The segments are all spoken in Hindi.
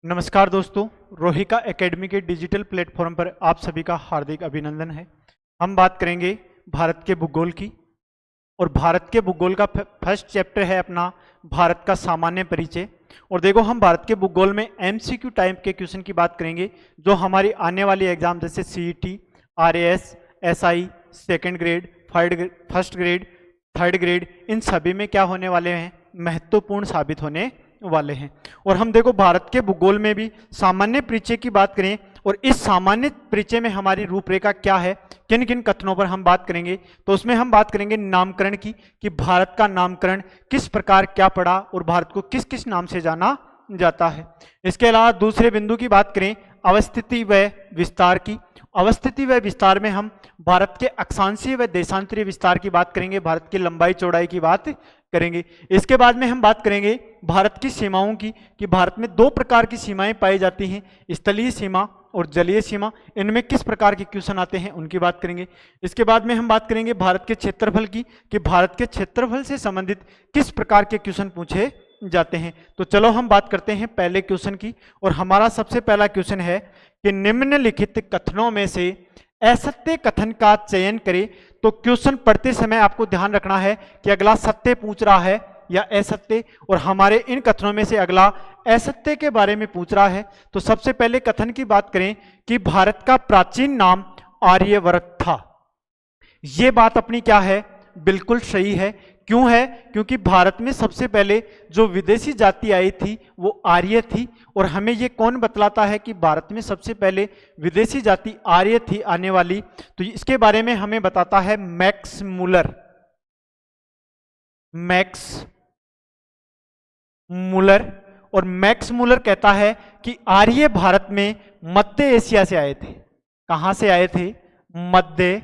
नमस्कार दोस्तों, रोहिका एकेडमी के डिजिटल प्लेटफॉर्म पर आप सभी का हार्दिक अभिनंदन है। हम बात करेंगे भारत के भूगोल की और भारत के भूगोल का फर्स्ट चैप्टर है अपना भारत का सामान्य परिचय। और देखो, हम भारत के भूगोल में एमसीक्यू टाइप के क्वेश्चन की बात करेंगे जो हमारी आने वाली एग्जाम जैसे CET, RAS, SI, second grade, first grade, third grade, इन सभी में क्या होने वाले हैं, महत्वपूर्ण साबित होने वाले हैं। और हम देखो भारत के भूगोल में भी सामान्य परिचय की बात करें और इस सामान्य परिचय में हमारी रूपरेखा क्या है, किन किन कथनों पर हम बात करेंगे, तो उसमें हम बात करेंगे नामकरण की कि भारत का नामकरण किस प्रकार क्या पड़ा और भारत को किस किस नाम से जाना जाता है। इसके अलावा दूसरे बिंदु की बात करें अवस्थिति व विस्तार की। अवस्थिति व विस्तार में हम भारत के अक्षांशीय व देशांतरीय विस्तार की बात करेंगे, भारत की लंबाई चौड़ाई की बात करेंगे। इसके बाद में हम बात करेंगे भारत की सीमाओं की कि भारत में दो प्रकार की सीमाएं पाई जाती हैं, स्थलीय सीमा और जलीय सीमा। इनमें किस प्रकार के क्वेश्चन आते हैं उनकी बात करेंगे। इसके बाद में हम बात करेंगे भारत के क्षेत्रफल की कि भारत के क्षेत्रफल से संबंधित किस प्रकार के क्वेश्चन पूछे जाते हैं। तो चलो हम बात करते हैं पहले क्वेश्चन की। और हमारा सबसे पहला क्वेश्चन है कि निम्नलिखित कथनों में से असत्य कथन का चयन करें। तो क्वेश्चन पढ़ते समय आपको ध्यान रखना है कि अगला सत्य पूछ रहा है या असत्य, और हमारे इन कथनों में से अगला असत्य के बारे में पूछ रहा है। तो सबसे पहले कथन की बात करें कि भारत का प्राचीन नाम आर्यवर्त था। यह बात अपनी क्या है, बिल्कुल सही है। क्यों है? क्योंकि भारत में सबसे पहले जो विदेशी जाति आई थी वो आर्य थी। और हमें ये कौन बतलाता है कि भारत में सबसे पहले विदेशी जाति आर्य थी आने वाली, तो इसके बारे में हमें बताता है मैक्स मूलर। और मैक्स मूलर कहता है कि आर्य भारत में मध्य एशिया से आए थे। कहां से आए थे? मध्य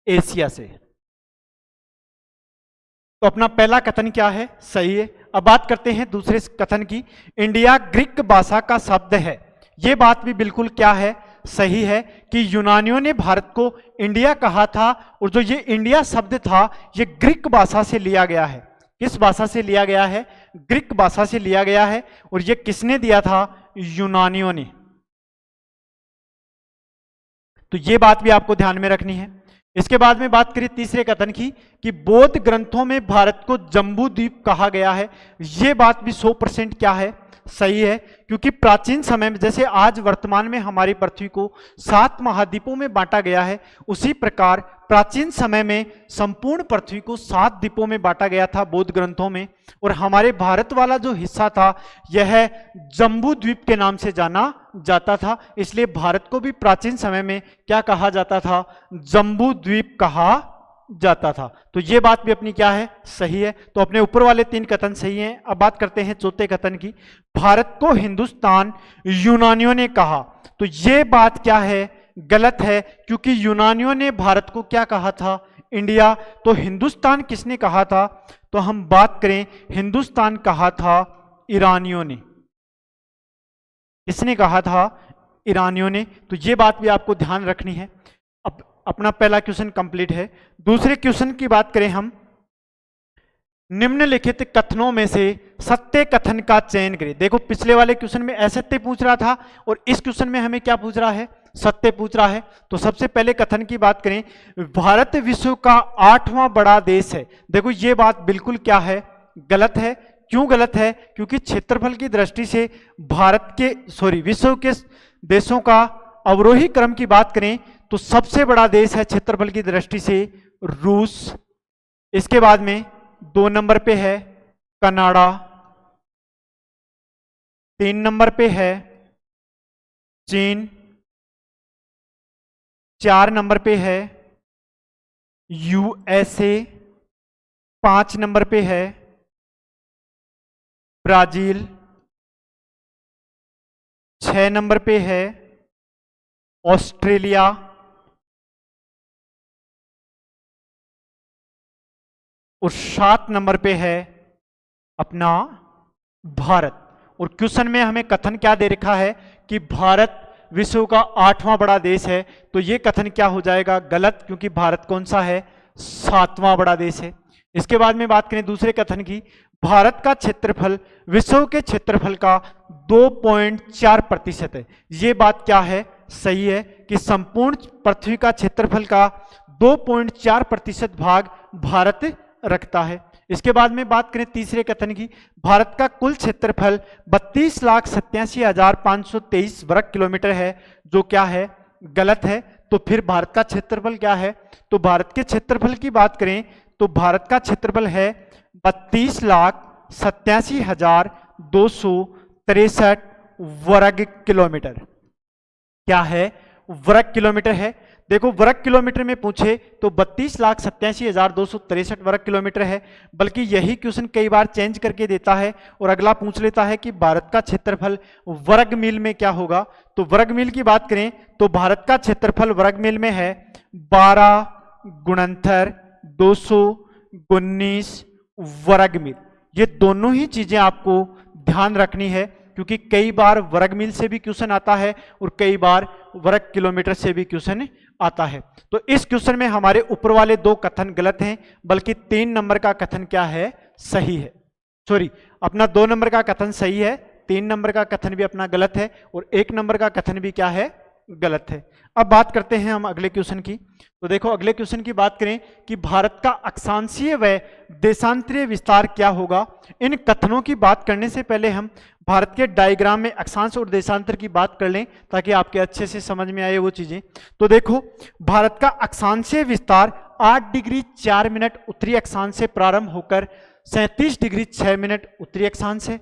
एशिया से। तो अपना पहला कथन क्या है, सही है। अब बात करते हैं दूसरे कथन की। इंडिया ग्रीक भाषा का शब्द है। यह बात भी बिल्कुल क्या है, सही है कि यूनानियों ने भारत को इंडिया कहा था और जो ये इंडिया शब्द था ये ग्रीक भाषा से लिया गया है। किस भाषा से लिया गया है? ग्रीक भाषा से लिया गया है। और ये किसने दिया था? यूनानियों ने। तो ये बात भी आपको ध्यान में रखनी है। इसके बाद में बात करें तीसरे कथन की कि बौद्ध ग्रंथों में भारत को जम्बू द्वीप कहा गया है। यह बात भी 100% क्या है, सही है। क्योंकि प्राचीन समय में जैसे आज वर्तमान में हमारी पृथ्वी को 7 महाद्वीपों में बांटा गया है, उसी प्रकार प्राचीन समय में संपूर्ण पृथ्वी को 7 द्वीपों में बांटा गया था बौद्ध ग्रंथों में। और हमारे भारत वाला जो हिस्सा था यह जम्बू द्वीप के नाम से जाना जाता था। इसलिए भारत को भी प्राचीन समय में क्या कहा जाता था? जम्बू द्वीप कहा जाता था। तो ये बात भी अपनी क्या है, सही है। तो अपने ऊपर वाले 3 कथन सही हैं। अब बात करते हैं चौथे कथन की। भारत को हिंदुस्तान यूनानियों ने कहा। तो ये बात क्या है, गलत है। क्योंकि यूनानियों ने भारत को क्या कहा था? इंडिया। तो हिंदुस्तान किसने कहा था? तो हम बात करें हिंदुस्तान कहा था ईरानियों ने। किसने कहा था? ईरानियों ने। तो ये बात भी आपको ध्यान रखनी है। अब अपना पहला क्वेश्चन कंप्लीट है। दूसरे क्वेश्चन की बात करें हम, निम्नलिखित कथनों में से सत्य कथन का चयन करें। देखो, पिछले वाले क्वेश्चन में असत्य पूछ रहा था और इस क्वेश्चन में हमें क्या पूछ रहा है? सत्य पूछ रहा है। तो सबसे पहले कथन की बात करें, भारत विश्व का 8वां बड़ा देश है। देखो, ये बात बिल्कुल क्या है, गलत है। क्यों गलत है? क्योंकि क्षेत्रफल की दृष्टि से विश्व के देशों का अवरोही क्रम की बात करें तो सबसे बड़ा देश है क्षेत्रफल की दृष्टि से रूस। इसके बाद में 2 नंबर पे है कनाडा, 3 नंबर पे है चीन, 4 नंबर पे है यूएसए, 5 नंबर पे है ब्राजील, 6 नंबर पे है ऑस्ट्रेलिया, और 7 नंबर पे है अपना भारत। और क्वेश्चन में हमें कथन क्या दे रखा है कि भारत विश्व का 8वां बड़ा देश है। तो ये कथन क्या हो जाएगा? गलत, क्योंकि भारत कौन सा है? 7वां बड़ा देश है। इसके बाद में बात करें दूसरे कथन की, भारत का क्षेत्रफल विश्व के क्षेत्रफल का 2.4% है। ये बात क्या है? सही है कि संपूर्ण पृथ्वी का क्षेत्रफल का 2.4% भाग भारत रखता है। इसके बाद में बात करें तीसरे कथन की, भारत का कुल क्षेत्रफल 32,87,523 वर्ग किलोमीटर है, जो क्या है? गलत है। तो फिर भारत का क्षेत्रफल क्या है? तो भारत के क्षेत्रफल की बात करें तो भारत का क्षेत्रफल है 32,87,263 वर्ग किलोमीटर। क्या है? वर्ग किलोमीटर है। देखो वर्ग किलोमीटर में पूछे तो 32,87,263 वर्ग किलोमीटर है, बल्कि यही क्वेश्चन कई बार चेंज करके देता है और अगला पूछ लेता है कि भारत का क्षेत्रफल वर्ग मील में क्या होगा। तो वर्ग मील की बात करें तो भारत का क्षेत्रफल वर्ग मील में है 12×219 वर्ग मील। ये दोनों ही चीजें आपको ध्यान रखनी है, क्योंकि कई बार वर्ग मील से भी क्वेश्चन आता है और कई बार वर्ग किलोमीटर से भी क्वेश्चन आता है। तो इस क्वेश्चन में हमारे ऊपर वाले 2 कथन गलत हैं, बल्कि 3 नंबर का कथन क्या है? सही है। सॉरी, अपना 2 नंबर का कथन सही है, 3 नंबर का कथन भी अपना गलत है और 1 नंबर का कथन भी क्या है? गलत है। अब बात करते हैं हम अगले क्वेश्चन की। तो देखो अगले क्वेश्चन की बात करें कि भारत का अक्षांशीय व देशांतरीय विस्तार क्या होगा। इन कथनों की बात करने से पहले हम भारत के डायग्राम में अक्षांश और देशांतर की बात कर लें, ताकि आपके अच्छे से समझ में आए वो चीजें। तो देखो भारत का अक्षांशीय विस्तार 8 डिग्री 4 मिनट उत्तरी अक्षांश से प्रारंभ होकर 37 डिग्री 6 मिनट उत्तरी अक्षांश है।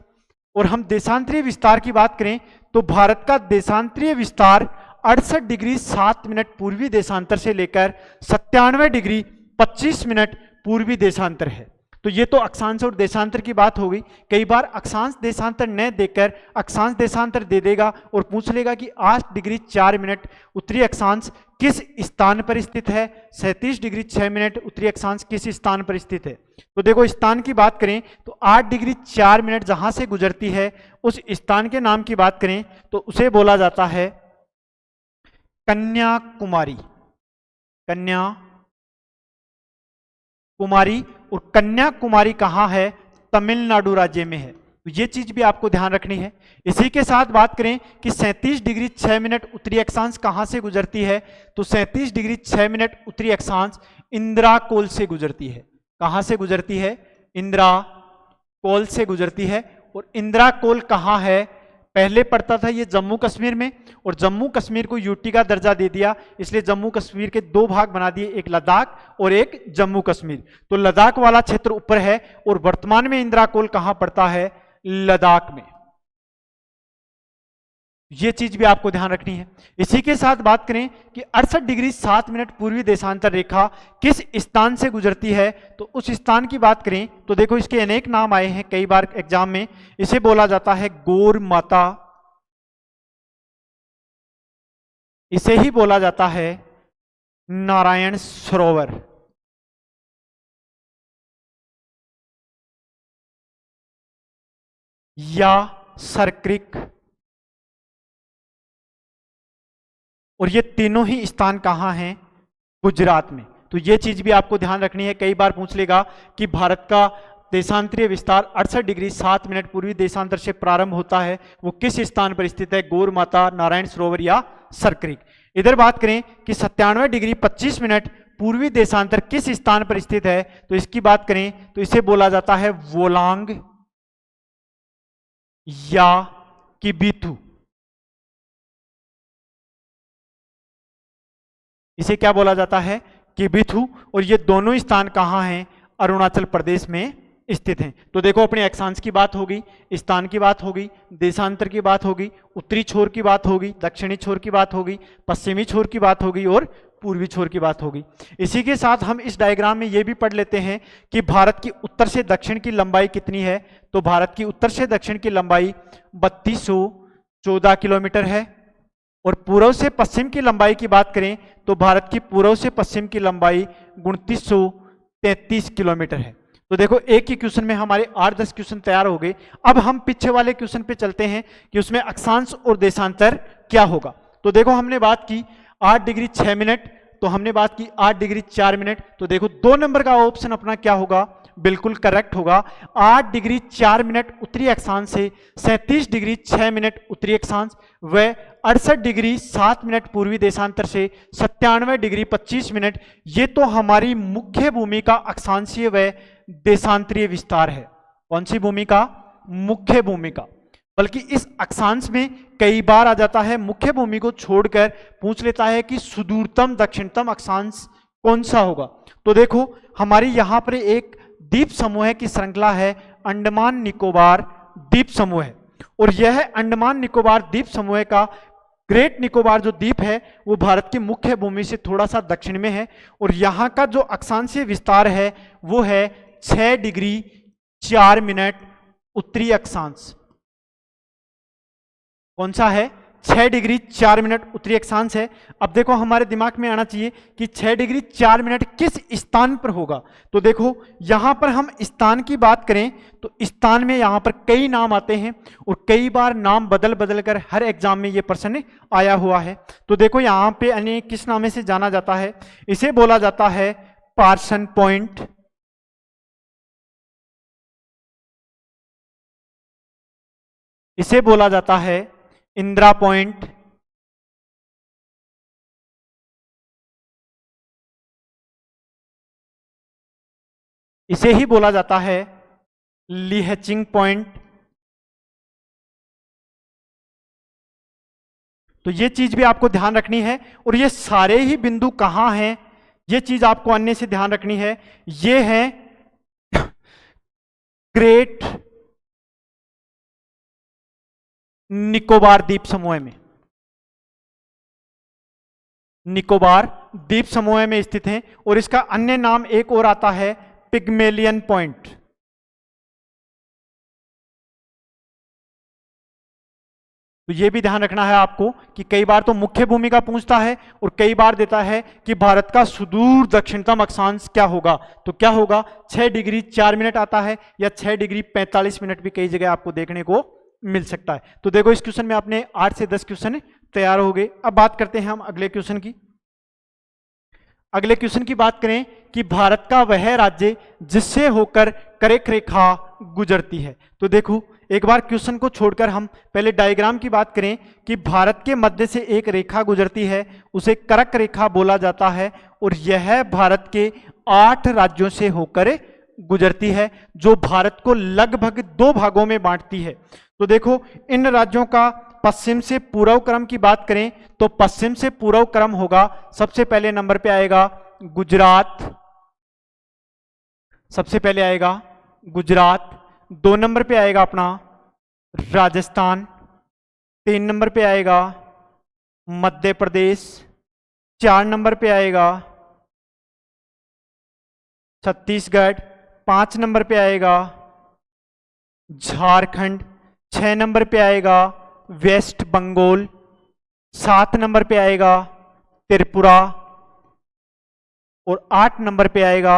और हम देशांतरीय विस्तार की बात करें तो भारत का देशांतरीय विस्तार 68 डिग्री 7 मिनट पूर्वी देशांतर से लेकर 97 डिग्री 25 मिनट पूर्वी देशांतर है। तो ये तो अक्षांश और देशांतर की बात हो गई। कई बार अक्षांश देशांतर न देकर अक्षांश देशांतर दे देगा और पूछ लेगा कि 8 डिग्री 4 मिनट उत्तरी अक्षांश किस स्थान पर स्थित है, 37 डिग्री 6 मिनट उत्तरी अक्षांश किस स्थान पर स्थित है। तो देखो स्थान की बात करें तो 8 डिग्री 4 मिनट जहां से गुजरती है उस स्थान के नाम की बात करें तो उसे बोला जाता है कन्याकुमारी। कन्याकुमारी, और कन्याकुमारी कहाँ है? तमिलनाडु राज्य में है। तो ये चीज भी आपको ध्यान रखनी है। इसी के साथ बात करें कि 37 डिग्री 6 मिनट उत्तरी अक्षांश कहां से गुजरती है, तो 37 डिग्री 6 मिनट उत्तरी अक्षांश इंदिराकोल से गुजरती है। कहां से गुजरती है? इंदिराकोल से गुजरती है। और इंदिराकोल कहां है? पहले पड़ता था ये जम्मू कश्मीर में, और जम्मू कश्मीर को यूटी का दर्जा दे दिया, इसलिए जम्मू कश्मीर के 2 भाग बना दिए, एक लद्दाख और एक जम्मू कश्मीर। तो लद्दाख वाला क्षेत्र ऊपर है और वर्तमान में इंदिराकोल कहां पड़ता है? लद्दाख में। ये चीज भी आपको ध्यान रखनी है। इसी के साथ बात करें कि 68 डिग्री 7 मिनट पूर्वी देशांतर रेखा किस स्थान से गुजरती है, तो उस स्थान की बात करें तो देखो इसके अनेक नाम आए हैं कई बार एग्जाम में। इसे बोला जाता है गौर माता, इसे ही बोला जाता है नारायण सरोवर, या सरक्रिक। और ये तीनों ही स्थान कहां हैं? गुजरात में। तो ये चीज भी आपको ध्यान रखनी है। कई बार पूछ लेगा कि भारत का देशांतरीय विस्तार 68 डिग्री 7 मिनट पूर्वी देशांतर से प्रारंभ होता है, वो किस स्थान पर स्थित है? गौर माता, नारायण सरोवर या सरक्रिक। इधर बात करें कि 97 डिग्री 25 मिनट पूर्वी देशांतर किस स्थान पर स्थित है, तो इसकी बात करें तो इसे बोला जाता है वोलांग या किबिथु। इसे क्या बोला जाता है? किबिथु। और ये दोनों स्थान कहां हैं? अरुणाचल प्रदेश में स्थित हैं। तो देखो अपने अक्षांश की बात होगी, स्थान की बात होगी, देशांतर की बात होगी, उत्तरी छोर की बात होगी, दक्षिणी छोर की बात होगी, पश्चिमी छोर की बात होगी और पूर्वी छोर की बात होगी। इसी के साथ हम इस डायग्राम में ये भी पढ़ लेते हैं कि भारत की उत्तर से दक्षिण की लंबाई कितनी है। तो भारत की उत्तर से दक्षिण की लंबाई 3214 किलोमीटर है। और पूर्व से पश्चिम की लंबाई की बात करें तो भारत की पूर्व से पश्चिम की लंबाई 2933 किलोमीटर है। तो देखो एक ही क्वेश्चन में हमारे 8-10 क्वेश्चन तैयार हो गए। अब हम पीछे वाले क्वेश्चन पे चलते हैं कि उसमें अक्षांश और देशांतर क्या होगा। तो देखो हमने बात की 8 डिग्री 6 मिनट, तो हमने बात की 8 डिग्री 4 मिनट। तो देखो 2 नंबर का ऑप्शन अपना क्या होगा? बिल्कुल करेक्ट होगा। 8 डिग्री 4 मिनट उत्तरी अक्षांश से 37 डिग्री 6 मिनट उत्तरी अक्षांश व 68 डिग्री 7 मिनट पूर्वी देशांतर से 97 डिग्री 25 मिनट, ये तो हमारी मुख्य भूमि का अक्षांशीय व देशांतरीय विस्तार है। कौन सी भूमि का? मुख्य भूमि का। बल्कि इस अक्षांश में कई बार आ जाता है, मुख्य भूमि को छोड़कर पूछ लेता है कि सुदूरतम दक्षिणतम अक्षांश कौन सा होगा। तो देखो हमारी यहां पर एक द्वीप समूह की श्रृंखला है, अंडमान निकोबार द्वीप समूह है, और यह अंडमान निकोबार द्वीप समूह का ग्रेट निकोबार जो द्वीप है वो भारत की मुख्य भूमि से थोड़ा सा दक्षिण में है, और यहाँ का जो अक्षांशीय विस्तार है वो है 6 डिग्री 4 मिनट उत्तरी अक्षांश। कौन सा है? 6 डिग्री 4 मिनट उत्तरी अक्षांश है। अब देखो हमारे दिमाग में आना चाहिए कि 6 डिग्री 4 मिनट किस स्थान पर होगा। तो देखो यहां पर हम स्थान की बात करें तो स्थान में यहां पर कई नाम आते हैं, और कई बार नाम बदल बदल कर हर एग्जाम में यह प्रश्न आया हुआ है। तो देखो यहां पे अनेक किस नाम से जाना जाता है? इसे बोला जाता है पार्सन पॉइंट, इसे बोला जाता है इंदिरा पॉइंट, इसे ही बोला जाता है लीहचिंग पॉइंट। तो ये चीज भी आपको ध्यान रखनी है, और ये सारे ही बिंदु कहां हैं ये चीज आपको अन्य से ध्यान रखनी है। ये है ग्रेट निकोबार द्वीप समूह में, निकोबार द्वीप समूह में स्थित है, और इसका अन्य नाम एक और आता है पिग्मेलियन पॉइंट। तो यह भी ध्यान रखना है आपको कि कई बार तो मुख्य भूमि का पूछता है और कई बार देता है कि भारत का सुदूर दक्षिणतम अक्षांश क्या होगा। तो क्या होगा? 6 डिग्री 4 मिनट आता है, या 6 डिग्री 45 मिनट भी कई जगह आपको देखने को मिल सकता है। तो देखो इस क्वेश्चन में आपने 8 से 10 क्वेश्चन तैयार हो गए। अब बात करते हैं हम अगले क्वेश्चन की। अगले क्वेश्चन की बात करें कि भारत का वह राज्य जिससे होकर कर्क रेखा गुजरती है। तो देखो एक बार क्वेश्चन को छोड़कर हम पहले डायग्राम की बात करें कि भारत के मध्य से एक रेखा गुजरती है, उसे कर्क रेखा बोला जाता है, और यह भारत के 8 राज्यों से होकर गुजरती है, जो भारत को लगभग 2 भागों में बांटती है। तो देखो इन राज्यों का पश्चिम से पूर्व क्रम की बात करें तो पश्चिम से पूर्व क्रम होगा, सबसे पहले नंबर पे आएगा गुजरात, सबसे पहले आएगा गुजरात, 2 नंबर पे आएगा अपना राजस्थान, 3 नंबर पे आएगा मध्य प्रदेश, 4 नंबर पे आएगा छत्तीसगढ़, 5 नंबर पे आएगा झारखंड, 6 नंबर पे आएगा वेस्ट बंगाल, 7 नंबर पे आएगा त्रिपुरा, और 8 नंबर पे आएगा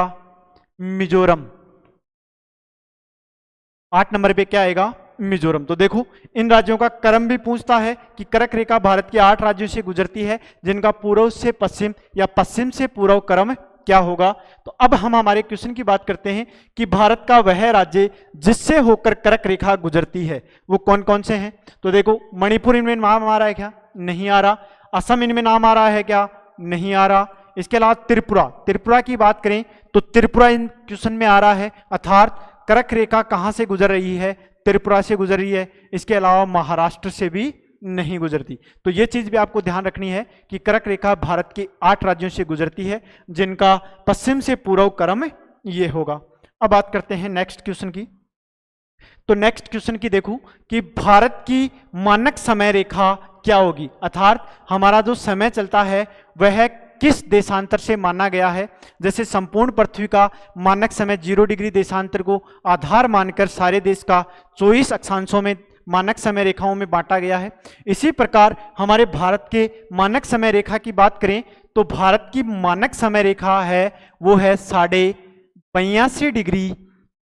मिजोरम। 8 नंबर पे क्या आएगा? मिजोरम। तो देखो इन राज्यों का क्रम भी पूछता है कि कर्क रेखा भारत के 8 राज्यों से गुजरती है, जिनका पूर्व से पश्चिम या पश्चिम से पूर्व क्रम क्या होगा। तो अब हम हमारे क्वेश्चन की बात करते हैं कि भारत का वह राज्य जिससे होकर कर्क रेखा गुजरती है वो कौन कौन से हैं। तो देखो मणिपुर इनमें नाम आ रहा है क्या? नहीं आ रहा। असम इनमें नाम आ रहा है क्या? नहीं आ रहा। इसके अलावा त्रिपुरा, त्रिपुरा की बात करें तो त्रिपुरा इन क्वेश्चन में आ रहा है, अर्थात कर्क रेखा कहां से गुजर रही है? त्रिपुरा से गुजर रही है। इसके अलावा महाराष्ट्र से भी नहीं गुजरती। तो यह चीज भी आपको ध्यान रखनी है कि कर्क रेखा भारत के 8 राज्यों से गुजरती है, जिनका पश्चिम से पूर्व क्रम ये होगा। अब बात करते हैं नेक्स्ट क्वेश्चन की। तो नेक्स्ट क्वेश्चन की देखो कि भारत की मानक समय रेखा क्या होगी, अर्थात हमारा जो समय चलता है वह किस देशांतर से माना गया है। जैसे संपूर्ण पृथ्वी का मानक समय 0 डिग्री देशांतर को आधार मानकर सारे देश का 24 अक्षांशों में मानक समय रेखाओं में बांटा गया है। इसी प्रकार हमारे भारत के मानक समय रेखा की बात करें तो भारत की मानक समय रेखा है वो है 82.5 डिग्री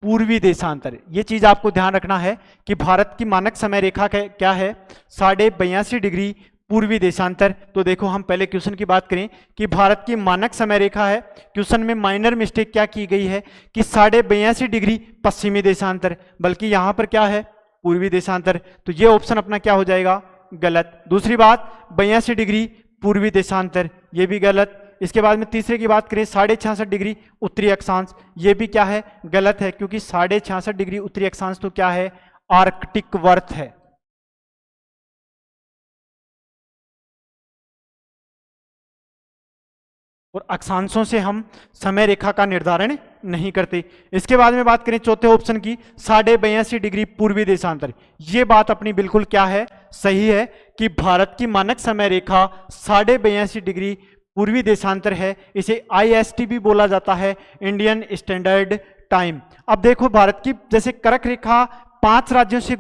पूर्वी देशांतर। ये चीज आपको ध्यान रखना है कि भारत की मानक समय रेखा क्या है? 82.5 डिग्री पूर्वी देशांतर। तो देखो हम पहले क्वेश्चन की बात करें कि भारत की मानक समय रेखा है, क्वेश्चन में माइनर मिस्टेक क्या की गई है कि 82.5 डिग्री पश्चिमी देशांतर, बल्कि यहां पर क्या है पूर्वी देशांतर। तो ये ऑप्शन अपना क्या हो जाएगा गलत। दूसरी बात 82 डिग्री पूर्वी देशांतर, ये भी गलत। इसके बाद में तीसरे की बात करें 66.5 डिग्री उत्तरी अक्षांश, ये भी क्या है गलत है, क्योंकि 66.5 डिग्री उत्तरी अक्षांश तो क्या है आर्कटिक वर्त है। और अक्षांशों से हम समय रेखा का निर्धारण नहीं करते। इसके बाद में बात करें चौथे ऑप्शन की 82.5 डिग्री पूर्वी देशांतर, ये बात अपनी बिल्कुल क्या है सही है कि भारत की मानक समय रेखा 82.5 डिग्री पूर्वी देशांतर है। इसे IST भी बोला जाता है, इंडियन स्टैंडर्ड टाइम। अब देखो भारत की जैसे कर्क रेखा 5 राज्यों से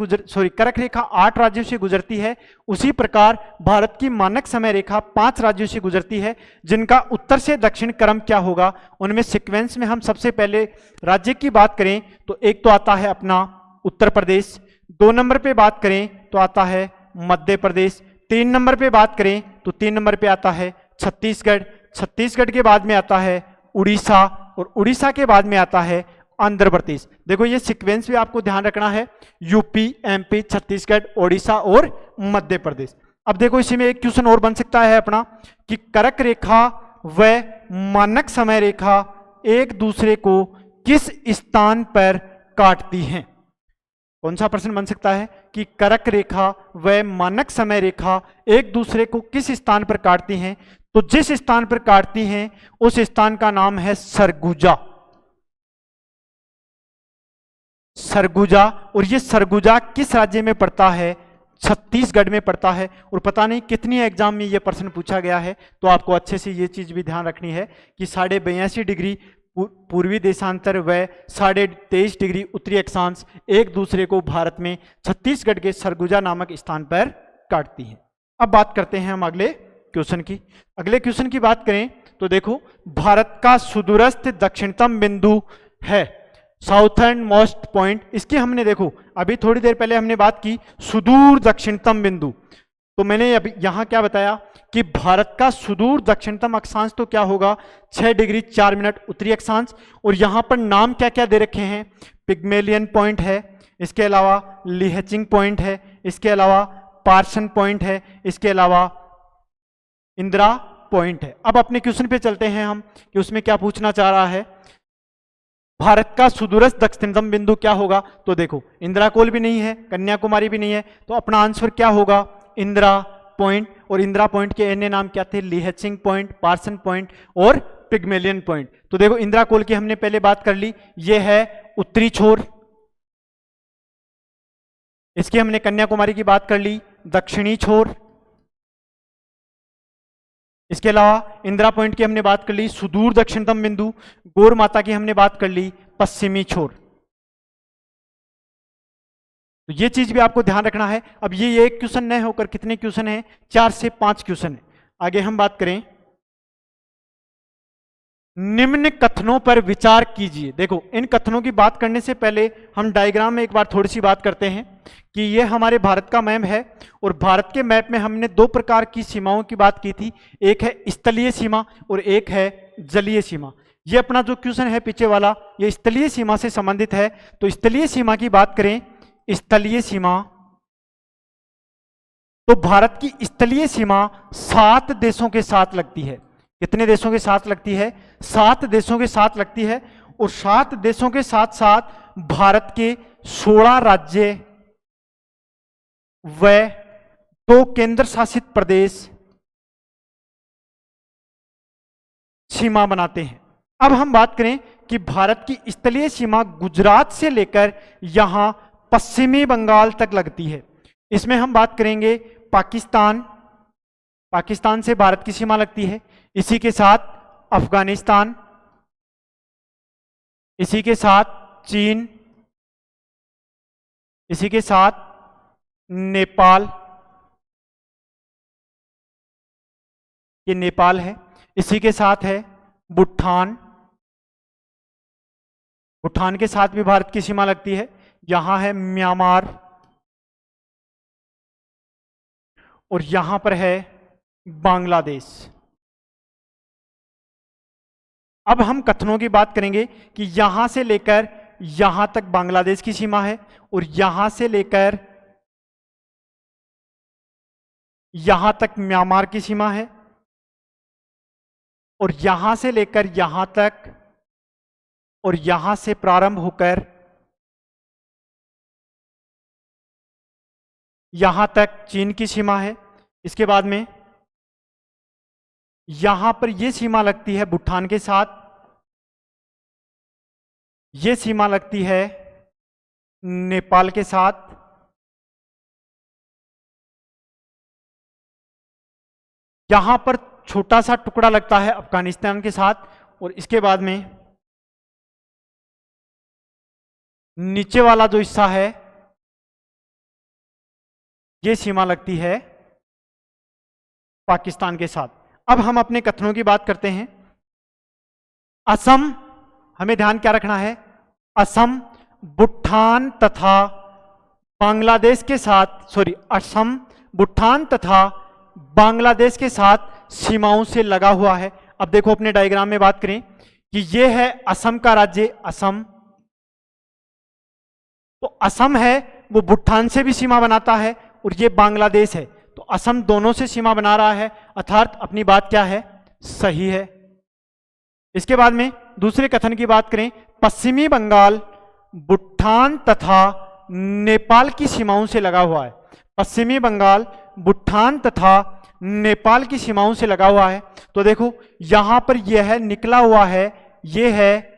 कर्क रेखा 8 राज्यों से गुजरती है, उसी प्रकार भारत की मानक समय रेखा 5 राज्यों से गुजरती है, जिनका उत्तर से दक्षिण क्रम क्या होगा। उनमें सीक्वेंस में हम सबसे पहले राज्य की बात करें तो एक तो आता है अपना उत्तर प्रदेश, 2 नंबर पे बात करें तो आता है मध्य प्रदेश, 3 नंबर पे बात करें तो 3 नंबर पे आता है छत्तीसगढ़, छत्तीसगढ़ के बाद में आता है उड़ीसा, और उड़ीसा के बाद में आता है आंध्र प्रदेश। देखो ये सीक्वेंस भी आपको ध्यान रखना है, यूपी, MP, छत्तीसगढ़, ओडिशा और मध्य प्रदेश। अब देखो इसी में एक क्वेश्चन और बन सकता है अपना कि कर्क रेखा व मानक समय रेखा एक दूसरे को किस स्थान पर काटती हैं। कौन सा प्रश्न बन सकता है कि कर्क रेखा व मानक समय रेखा एक दूसरे को किस स्थान पर काटती हैं। तो जिस स्थान पर काटती हैं उस स्थान का नाम है सरगुजा, सरगुजा। और ये सरगुजा किस राज्य में पड़ता है, छत्तीसगढ़ में पड़ता है। और पता नहीं कितनी एग्जाम में ये प्रश्न पूछा गया है, तो आपको अच्छे से ये चीज भी ध्यान रखनी है कि 82.5 डिग्री पूर्वी देशांतर व 23.5 डिग्री उत्तरी अक्षांश एक दूसरे को भारत में छत्तीसगढ़ के सरगुजा नामक स्थान पर काटती है। अब बात करते हैं हम अगले क्वेश्चन की। अगले क्वेश्चन की बात करें तो देखो भारत का सुदूरस्थ दक्षिणतम बिंदु है, साउथर्न मोस्ट पॉइंट। इसकी हमने देखो अभी थोड़ी देर पहले हमने बात की सुदूर दक्षिणतम बिंदु, तो मैंने अभी यहां क्या बताया कि भारत का सुदूर दक्षिणतम अक्षांश तो क्या होगा 6 डिग्री 4 मिनट उत्तरी अक्षांश। और यहां पर नाम क्या क्या दे रखे हैं, पिग्मेलियन पॉइंट है, इसके अलावा लिहचिंग पॉइंट है, इसके अलावा पार्सन पॉइंट है, इसके अलावा इंदिरा पॉइंट है। अब अपने क्वेश्चन पे चलते हैं हम कि उसमें क्या पूछना चाह रहा है। भारत का सुदूरस्थ दक्षिणतम बिंदु क्या होगा, तो देखो इंदिरा कोल भी नहीं है, कन्याकुमारी भी नहीं है, तो अपना आंसर क्या होगा इंदिरा पॉइंट। और इंदिरा पॉइंट के अन्य नाम क्या थे, लिहचिंग पॉइंट, पार्सन पॉइंट और पिग्मेलियन पॉइंट। तो देखो इंदिरा कोल की हमने पहले बात कर ली, ये है उत्तरी छोर, इसकी हमने कन्याकुमारी की बात कर ली दक्षिणी छोर, इसके अलावा इंदिरा पॉइंट की हमने बात कर ली सुदूर दक्षिणतम बिंदु, गौर माता की हमने बात कर ली पश्चिमी छोर। तो ये चीज भी आपको ध्यान रखना है। अब ये एक क्वेश्चन न होकर कितने क्वेश्चन हैं, 4 से 5 क्वेश्चन है। आगे हम बात करें, निम्न कथनों पर विचार कीजिए। देखो इन कथनों की बात करने से पहले हम डायग्राम में एक बार थोड़ी सी बात करते हैं कि ये हमारे भारत का मैप है, और भारत के मैप में हमने 2 प्रकार की सीमाओं की बात की थी, एक है स्थलीय सीमा और एक है जलीय सीमा। ये अपना जो क्वेश्चन है पीछे वाला, ये स्थलीय सीमा से संबंधित है। तो स्थलीय सीमा की बात करें, स्थलीय सीमा, तो भारत की स्थलीय सीमा 7 देशों के साथ लगती है। कितने देशों के साथ लगती है, 7 देशों के साथ लगती है। और 7 देशों के साथ साथ भारत के 16 राज्य व 2 केंद्र शासित प्रदेश सीमा बनाते हैं। अब हम बात करें कि भारत की स्थलीय सीमा गुजरात से लेकर यहां पश्चिमी बंगाल तक लगती है। इसमें हम बात करेंगे पाकिस्तान, पाकिस्तान से भारत की सीमा लगती है, इसी के साथ अफगानिस्तान, इसी के साथ चीन, इसी के साथ नेपाल, ये नेपाल है, इसी के साथ है भूटान, भूटान के साथ भी भारत की सीमा लगती है। यहां है म्यांमार, और यहां पर है बांग्लादेश। अब हम कथनों की बात करेंगे कि यहां से लेकर यहां तक बांग्लादेश की सीमा है और यहां से लेकर यहां तक म्यांमार की सीमा है और यहां से लेकर यहां तक और यहां से प्रारंभ होकर यहां तक चीन की सीमा है। इसके बाद में यहां पर यह सीमा लगती है भूटान के साथ, यह सीमा लगती है नेपाल के साथ, यहां पर छोटा सा टुकड़ा लगता है अफगानिस्तान के साथ और इसके बाद में नीचे वाला जो हिस्सा है यह सीमा लगती है पाकिस्तान के साथ। अब हम अपने कथनों की बात करते हैं। असम, हमें ध्यान क्या रखना है, असम भूटान तथा बांग्लादेश के साथ, असम भूटान तथा बांग्लादेश के साथ सीमाओं से लगा हुआ है। अब देखो अपने डायग्राम में बात करें कि यह है असम का राज्य, असम। तो असम है वो भूटान से भी सीमा बनाता है और ये बांग्लादेश है, तो असम दोनों से सीमा बना रहा है, अर्थात अपनी बात क्या है, सही है। इसके बाद में दूसरे कथन की बात करें, पश्चिमी बंगाल भूटान तथा नेपाल की सीमाओं से लगा हुआ है। पश्चिमी बंगाल भूटान तथा नेपाल की सीमाओं से लगा हुआ है। तो देखो यहां पर यह निकला हुआ है, यह है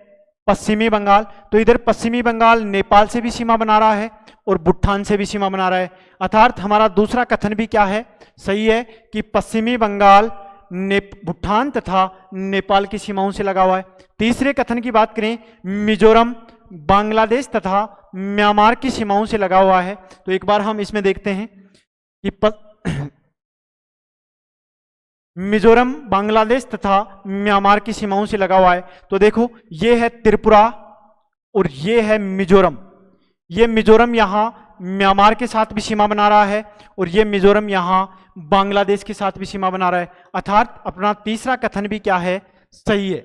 पश्चिमी बंगाल, तो इधर पश्चिमी बंगाल नेपाल से भी सीमा बना रहा है और भूटान से भी सीमा बना रहा है, अर्थात हमारा दूसरा कथन भी क्या है, सही है कि पश्चिमी बंगाल भूटान तथा नेपाल की सीमाओं से लगा हुआ है। तीसरे कथन की बात करें, मिजोरम बांग्लादेश तथा म्यांमार की सीमाओं से लगा हुआ है। तो एक बार हम इसमें देखते हैं कि मिजोरम बांग्लादेश तथा म्यांमार की सीमाओं से लगा हुआ है। तो देखो ये है त्रिपुरा और ये है मिजोरम। ये मिजोरम यहां म्यांमार के साथ भी सीमा बना रहा है और ये मिजोरम यहां बांग्लादेश के साथ भी सीमा बना रहा है, अर्थात अपना तीसरा कथन भी क्या है, सही है।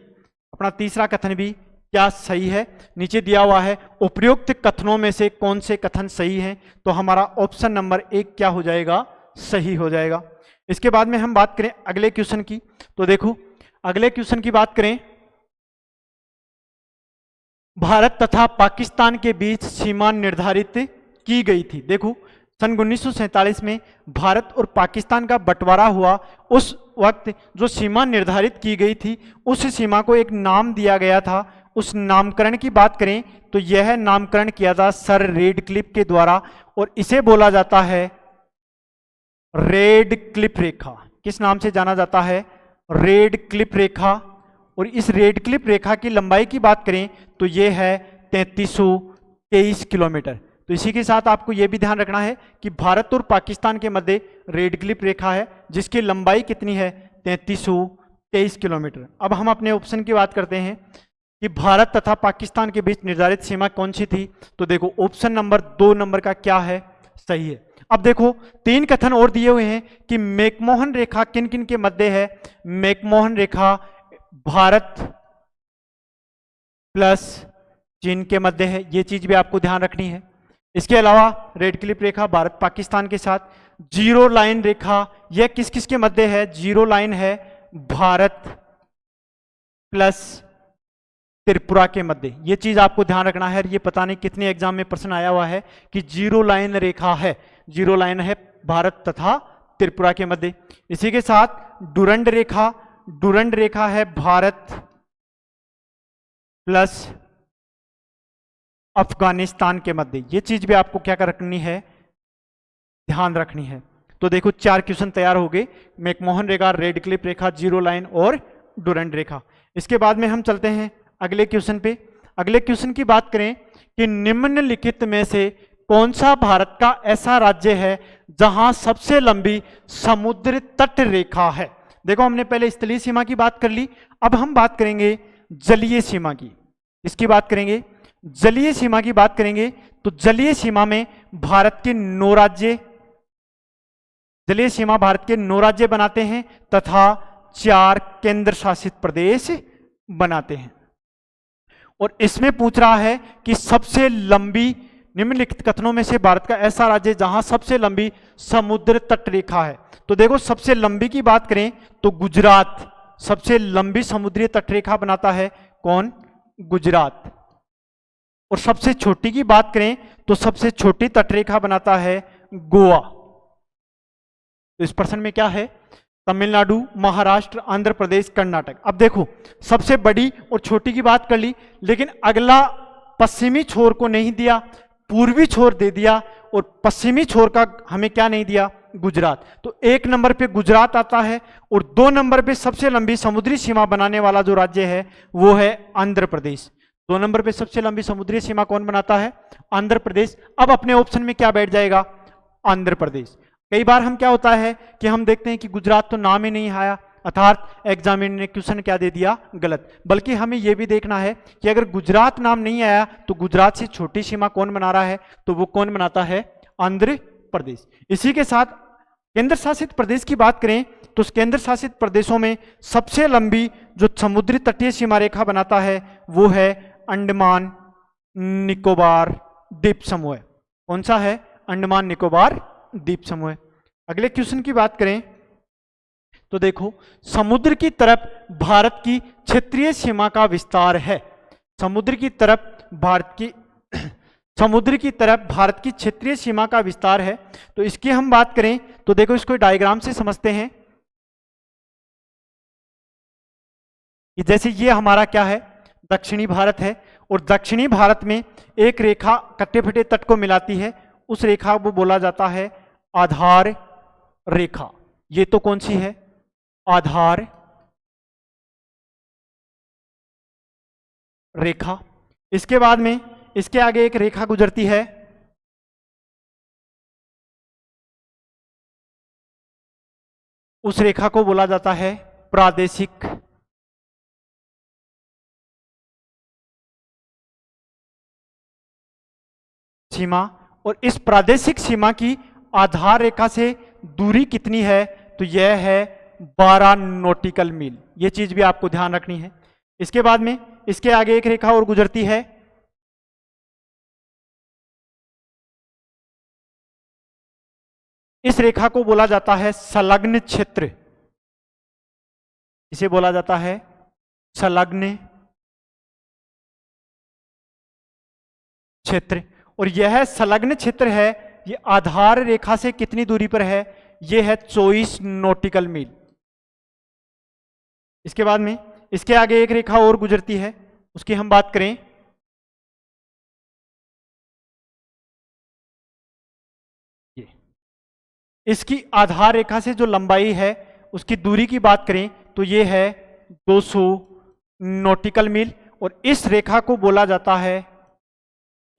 अपना तीसरा कथन भी क्या सही है, नीचे दिया हुआ है उपयुक्त कथनों में से कौन से कथन सही हैं, तो हमारा ऑप्शन नंबर 1 क्या हो जाएगा, सही हो जाएगा। इसके बाद में हम बात करें अगले क्वेश्चन की, तो देखो अगले क्वेश्चन की बात करें, भारत तथा पाकिस्तान के बीच सीमा निर्धारित की गई थी। देखो सन 1947 में भारत और पाकिस्तान का बंटवारा हुआ, उस वक्त जो सीमा निर्धारित की गई थी उस सीमा को एक नाम दिया गया था। उस नामकरण की बात करें तो यह नामकरण किया था सर रेडक्लिफ के द्वारा और इसे बोला जाता है रेडक्लिफ रेखा। किस नाम से जाना जाता है, रेडक्लिफ रेखा। और इस रेडक्लिफ रेखा की लंबाई की बात करें तो यह है 3323 किलोमीटर। तो इसी के साथ आपको यह भी ध्यान रखना है कि भारत और पाकिस्तान के मध्य रेडक्लिफ रेखा है जिसकी लंबाई कितनी है, 3323 किलोमीटर। अब हम अपने ऑप्शन की बात करते हैं कि भारत तथा पाकिस्तान के बीच निर्धारित सीमा कौन सी थी, तो देखो ऑप्शन नंबर 2 नंबर का क्या है, सही है। अब देखो 3 कथन और दिए हुए हैं कि मैकमोहन रेखा किन किन के मध्य है। मैकमोहन रेखा भारत प्लस चीन के मध्य है, ये चीज भी आपको ध्यान रखनी है। इसके अलावा रेडक्लिफ रेखा भारत पाकिस्तान के साथ, जीरो लाइन रेखा यह किस किस के मध्य है, जीरो लाइन है भारत प्लस त्रिपुरा के मध्य, ये चीज आपको ध्यान रखना है। ये पता नहीं कितने एग्जाम में प्रश्न आया हुआ है कि जीरो लाइन रेखा है, जीरो लाइन है भारत तथा त्रिपुरा के मध्य। इसी के साथ डुरंड रेखा, डुरंड रेखा है भारत प्लस अफगानिस्तान के मध्य, ये चीज भी आपको क्या रखनी है, ध्यान रखनी है। तो देखो 4 क्वेश्चन तैयार हो गए, मैकमोहन रेखा, रेडक्लिफ रेखा, जीरो लाइन और डुरंड रेखा। इसके बाद में हम चलते हैं अगले क्वेश्चन पे। अगले क्वेश्चन की बात करें कि निम्नलिखित में से कौन सा भारत का ऐसा राज्य है जहां सबसे लंबी समुद्र तट रेखा है। देखो हमने पहले स्थलीय सीमा की बात कर ली, अब हम बात करेंगे जलीय सीमा की। इसकी बात करेंगे, जलीय सीमा की बात करेंगे तो जलीय सीमा में भारत के 9 राज्य जलीय सीमा भारत के 9 राज्य बनाते हैं तथा 4 केंद्र शासित प्रदेश बनाते हैं। और इसमें पूछ रहा है कि सबसे लंबी निम्नलिखित कथनों में से भारत का ऐसा राज्य जहां सबसे लंबी समुद्र तट रेखा है। तो देखो, सबसे लंबी की बात करें तो गुजरात सबसे लंबी समुद्री तट रेखा बनाता है। कौन? गुजरात। और सबसे छोटी की बात करें तो सबसे छोटी तटरेखा बनाता है गोवा। तो इस प्रश्न में क्या है? तमिलनाडु, महाराष्ट्र, आंध्र प्रदेश, कर्नाटक। अब देखो, सबसे बड़ी और छोटी की बात कर ली, लेकिन अगला पश्चिमी छोर को नहीं दिया, पूर्वी छोर दे दिया, और पश्चिमी छोर का हमें क्या नहीं दिया? गुजरात। तो 1 नंबर पे गुजरात आता है, और 2 नंबर पे सबसे लंबी समुद्री सीमा बनाने वाला जो राज्य है वो है आंध्र प्रदेश। 2 नंबर पे सबसे लंबी समुद्री सीमा कौन बनाता है? आंध्र प्रदेश। अब अपने ऑप्शन में क्या बैठ जाएगा? आंध्र प्रदेश। कई बार हम क्या होता है कि हम देखते हैं कि गुजरात तो नाम ही नहीं आया, अर्थात एग्जामिनर ने क्वेश्चन क्या दे दिया? गलत। बल्कि हमें यह भी देखना है कि अगर गुजरात नाम नहीं आया तो गुजरात से छोटी सीमा कौन बना रहा है? तो वो कौन बनाता है? आंध्र प्रदेश। इसी के साथ केंद्र शासित प्रदेश की बात करें तो केंद्र शासित प्रदेशों में सबसे लंबी जो समुद्री तटीय सीमा रेखा बनाता है वो है अंडमान निकोबार द्वीप समूह। कौन सा है? अंडमान निकोबार द्वीप समूह। अगले क्वेश्चन की बात करें तो देखो, समुद्र की तरफ भारत की क्षेत्रीय सीमा का विस्तार है। समुद्र की तरफ भारत की क्षेत्रीय सीमा का विस्तार है। तो इसकी हम बात करें तो देखो, इसको डायग्राम से समझते हैं कि जैसे ये हमारा क्या है? दक्षिणी भारत है, और दक्षिणी भारत में एक रेखा कट्टे फटे तट को मिलाती है, उस रेखा को बोला जाता है आधार रेखा। ये तो कौन सी है? आधार रेखा। इसके बाद में इसके आगे एक रेखा गुजरती है, उस रेखा को बोला जाता है प्रादेशिक सीमा। और इस प्रादेशिक सीमा की आधार रेखा से दूरी कितनी है? तो यह है 12 नॉटिकल मील। यह चीज भी आपको ध्यान रखनी है। इसके बाद में इसके आगे एक रेखा और गुजरती है, इस रेखा को बोला जाता है संलग्न क्षेत्र। इसे बोला जाता है संलग्न क्षेत्र। और यह संलग्न क्षेत्र है, ये आधार रेखा से कितनी दूरी पर है? यह है 24 नॉटिकल मील। इसके बाद में इसके आगे एक रेखा और गुजरती है, उसकी हम बात करें ये, इसकी आधार रेखा से जो लंबाई है उसकी दूरी की बात करें तो ये है 200 नॉटिकल मील। और इस रेखा को बोला जाता है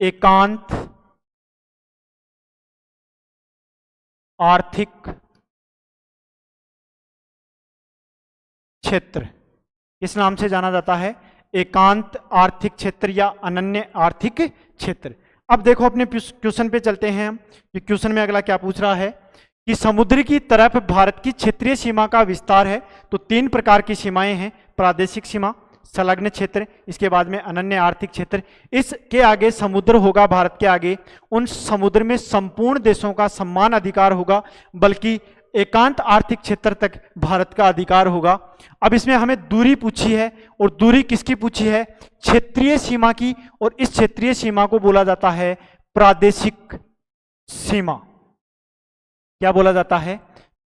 एकांत आर्थिक क्षेत्र। इस नाम से जाना जाता है एकांत आर्थिक क्षेत्र या अनन्य आर्थिक क्षेत्र। अब देखो, अपने क्वेश्चन पे चलते हैं हम कि क्वेश्चन में अगला क्या पूछ रहा है कि समुद्र की तरफ भारत की क्षेत्रीय सीमा का विस्तार है। तो 3 प्रकार की सीमाएं हैं, प्रादेशिक सीमा, संलग्न क्षेत्र, इसके बाद में अनन्य आर्थिक क्षेत्र। इसके आगे समुद्र होगा, भारत के आगे उन समुद्र में संपूर्ण देशों का समान अधिकार होगा, बल्कि एकांत आर्थिक क्षेत्र तक भारत का अधिकार होगा। अब इसमें हमें दूरी पूछी है, और दूरी किसकी पूछी है? क्षेत्रीय सीमा की। और इस क्षेत्रीय सीमा को बोला जाता है प्रादेशिक सीमा। क्या बोला जाता है?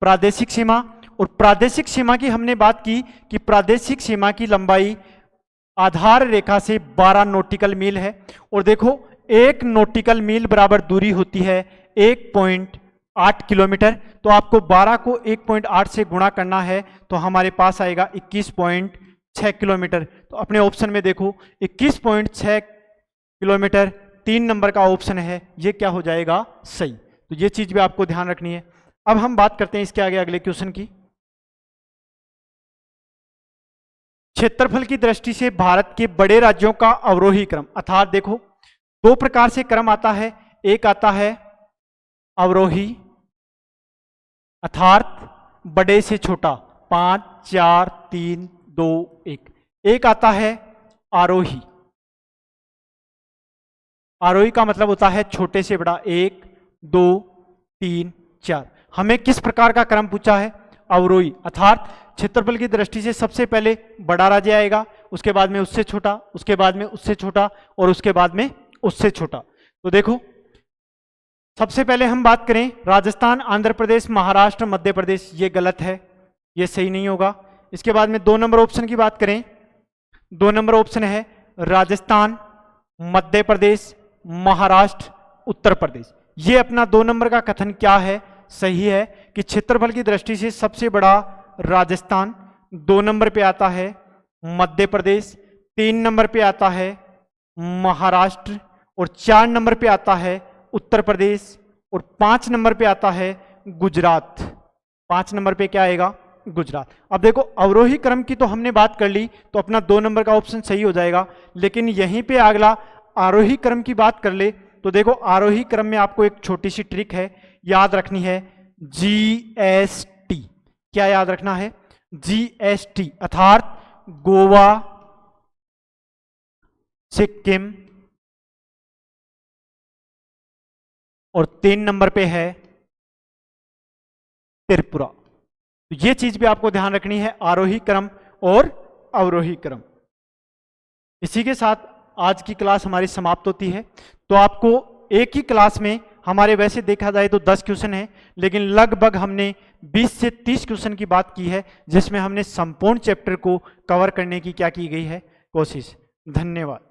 प्रादेशिक सीमा। और प्रादेशिक सीमा की हमने बात की कि प्रादेशिक सीमा की लंबाई आधार रेखा से 12 नॉटिकल मील है। और देखो, 1 नॉटिकल मील बराबर दूरी होती है 1.8 किलोमीटर। तो आपको 12 को 1.8 से गुणा करना है, तो हमारे पास आएगा 21.6 किलोमीटर। तो अपने ऑप्शन में देखो 21.6 किलोमीटर 3 नंबर का ऑप्शन है, ये क्या हो जाएगा? सही। तो ये चीज भी आपको ध्यान रखनी है। अब हम बात करते हैं इसके आगे अगले क्वेश्चन की। क्षेत्रफल की दृष्टि से भारत के बड़े राज्यों का अवरोही क्रम, अर्थात देखो 2 प्रकार से क्रम आता है। एक आता है अवरोही अर्थात बड़े से छोटा, 5 4 3 2 1। एक आता है आरोही। आरोही का मतलब होता है छोटे से बड़ा, 1 2 3 4। हमें किस प्रकार का क्रम पूछा है? अवरोही, अर्थात क्षेत्रफल की दृष्टि से सबसे पहले बड़ा राज्य आएगा, उसके बाद में उससे छोटा, उसके बाद में उससे छोटा और उसके बाद में उससे छोटा। तो देखो, सबसे पहले हम बात करें राजस्थान, आंध्र प्रदेश, महाराष्ट्र, मध्य प्रदेश, ये गलत है, ये सही नहीं होगा। इसके बाद में 2 नंबर ऑप्शन की बात करें, 2 नंबर ऑप्शन है राजस्थान, मध्य प्रदेश, महाराष्ट्र, उत्तर प्रदेश। ये अपना 2 नंबर का कथन क्या है? सही है कि क्षेत्रफल की दृष्टि से सबसे बड़ा राजस्थान, 2 नंबर पे आता है मध्य प्रदेश, 3 नंबर पे आता है महाराष्ट्र और 4 नंबर पे आता है उत्तर प्रदेश और 5 नंबर पे आता है गुजरात। 5 नंबर पे क्या आएगा? गुजरात। अब देखो, अवरोही क्रम की तो हमने बात कर ली, तो अपना 2 नंबर का ऑप्शन सही हो जाएगा। लेकिन यहीं पे अगला आरोही क्रम की बात कर ले, तो देखो आरोही क्रम में आपको एक छोटी सी ट्रिक है, याद रखनी है, GST। क्या याद रखना है? GST, अर्थात गोवा, सिक्किम और 3 नंबर पे है त्रिपुरा। तो ये चीज भी आपको ध्यान रखनी है, आरोही क्रम और अवरोही क्रम। इसी के साथ आज की क्लास हमारी समाप्त होती है। तो आपको एक ही क्लास में हमारे वैसे देखा जाए तो 10 क्वेश्चन है, लेकिन लगभग हमने 20 से 30 क्वेश्चन की बात की है, जिसमें हमने संपूर्ण चैप्टर को कवर करने की क्या की गई है? कोशिश। धन्यवाद।